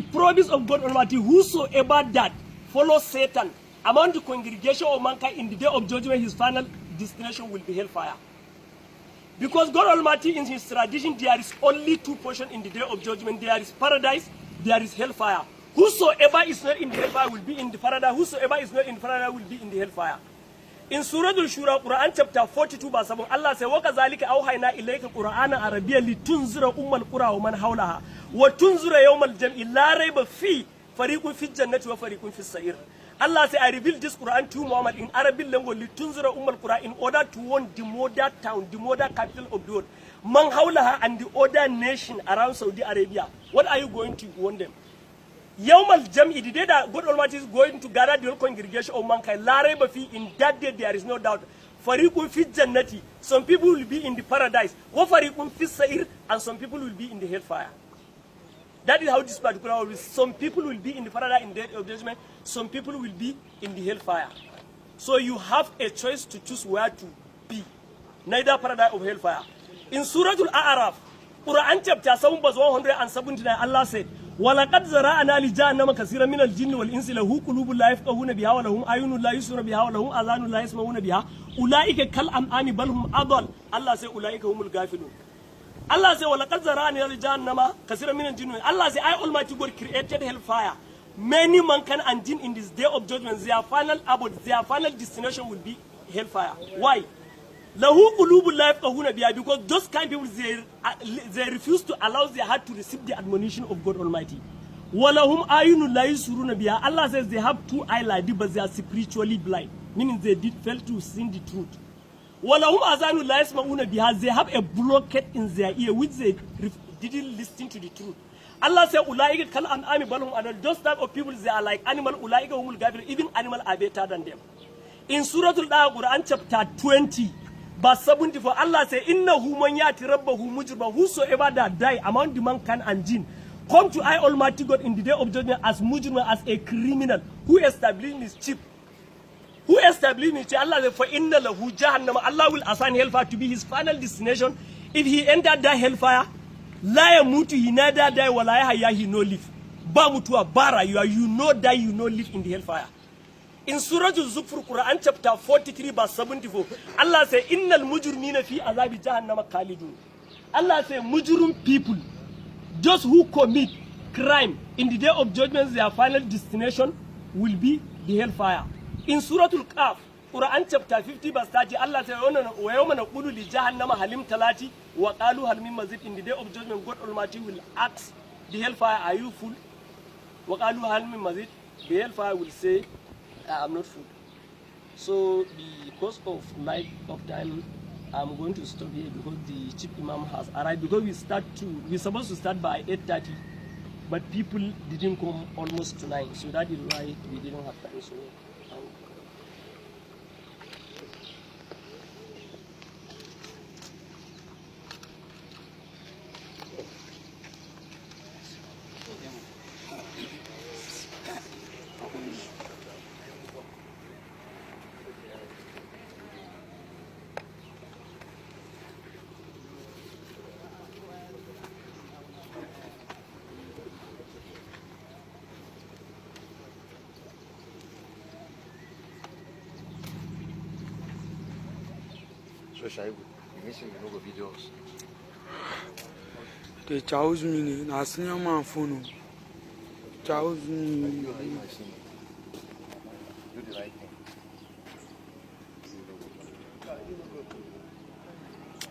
the promise of God Almighty, whosoever that follows Satan among the congregation of mankind in the day of judgment, his final destination will be hellfire. Because God Almighty in his tradition, there is only two portions in the day of judgment. There is paradise, there is hellfire. Whosoever is not in the hellfire will be in the paradise. Whosoever is not in the paradise will be in the hellfire. In Surah Al-Shura, Quran chapter 42 verse 7, Allah says, وَكَذَلِكَ أَوْحَيْنَا إِلَيْكَ قُرْآنًا عَرَبِيًّا لِتُنْذِرَ أُمَّ الْقُرَى وَمَنْ حَوْلَهَا وَتُنْذِرَ يَوْمَ الْجَمْعِ لَا رَيْبَ فِيهِ فَرِيقٌ فِي الْجَنَّةِ وَفَرِيقٌ فِي السَّعِيرِ. Allah says, I revealed this Quran to Muhammad in Arabic language, لِتُنْذِرَ أُمَّ الْقُرَى, in order to warn the mother town, the mother capital of the world, Man Hawlaha, and the other nation around Saudi Arabia. What are you going to warn them? Yawmal Jam'i, the day that God Almighty is going to gather the whole congregation of mankind, La Rayba Fi, in that day there is no doubt. Fariqun fi jannati, some people will be in the paradise. Wa fariqun fi sa'ir, and some people will be in the hellfire. That is how this particular will be. Some people will be in the paradise in the day of judgment, some people will be in the hellfire. So you have a choice to choose where to be, neither paradise or hellfire. In Surah Al-A'raf, Quran chapter 7 verse 179, Allah said, وَلَقَدْ زَرَعْنَا لِجَهَنَّمَ كَثِيرًا مِنَ الْجِنِّ وَالْإِنسِ لَهُ قُلُوبٌ لَا يَفْقَهُونَ بِهَا وَلَهُمْ أَعْيُنٌ لَا يُبْصِرُونَ بِهَا وَلَهُمْ آذَانٌ لَا يَسْمَعُونَ بِهَا أُولَئِكَ كَالْأَنْعَامِ بَلْ هُمْ أَضَلُّ. Allah said, أُولَئِكَ هُمُ الْغَافِلُونَ. Allah said, وَلَقَدْ زَرَعْنَا لِجَهَنَّمَ كَثِيرًا مِنَ الْجِنِّ. Allah said, I Almighty God created hellfire. Many mankind and jinn in this day of judgment, their final abode, their final destination will be hellfire. Why? Lahu qulubun la yafqahuna biha, because those kind of people they refuse to allow their heart to receive the admonition of God Almighty. Walahum ayunun la yusuruna biha. Allah says they have two eyes like this, but they are spiritually blind, meaning they did fail to see the truth. Walahum azanun la yasma'una biha. They have a blockade in their ear which they didn't listen to the truth. Allah says ulaika kal an'ami bal hum adall. Those type of people, they are like animal. Ulaika humul ghafilun. Even animal are better than them. In Surah Al-A'raf, Quran chapter 20. Verse 74, Allah says, Innahu man yati rabbahu mujriman, whosoever that die among the mankind and jinn, come to I Almighty God in the day of judgment as mujriman, as a criminal who established mischief. Who established mischief? Allah says, for inna lahu jahannama, Allah will assign hellfire to be his final destination. If he entered that hellfire, la yamutu, he neither die, wa la yahya, he no live. Ba mutuwa, bara, you no die, you no live in the hellfire. In Surah Al-Zukhruf, Quran chapter 43 verse 74, Allah says, Innal mujrimina fi azabi jahannama khalidun. Allah says, mujrim people, those who commit crime in the day of judgment, their final destination will be the hellfire. In Surah Al-Qaf, Quran chapter 50 verse 30, Allah says, Wa yawma naqulu li jahannama halim talati wa qalu hal min mazid. In the day of judgment, God Almighty will ask the hellfire, are you full? Wa qalu hal min mazid. The hellfire will say, I'm not full. So because of lack of time, I'm going to stop here because the chief imam has arrived. Because we're supposed to start by 8:30, but people didn't come almost to 9, so that is why we didn't have time. So. So Shaibu, missing the videos. The chows me, Nasina man phone. Chows me. Do the right thing.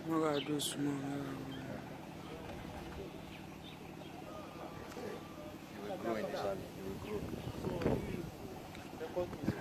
What I do small. You will grow in the sun. You will grow.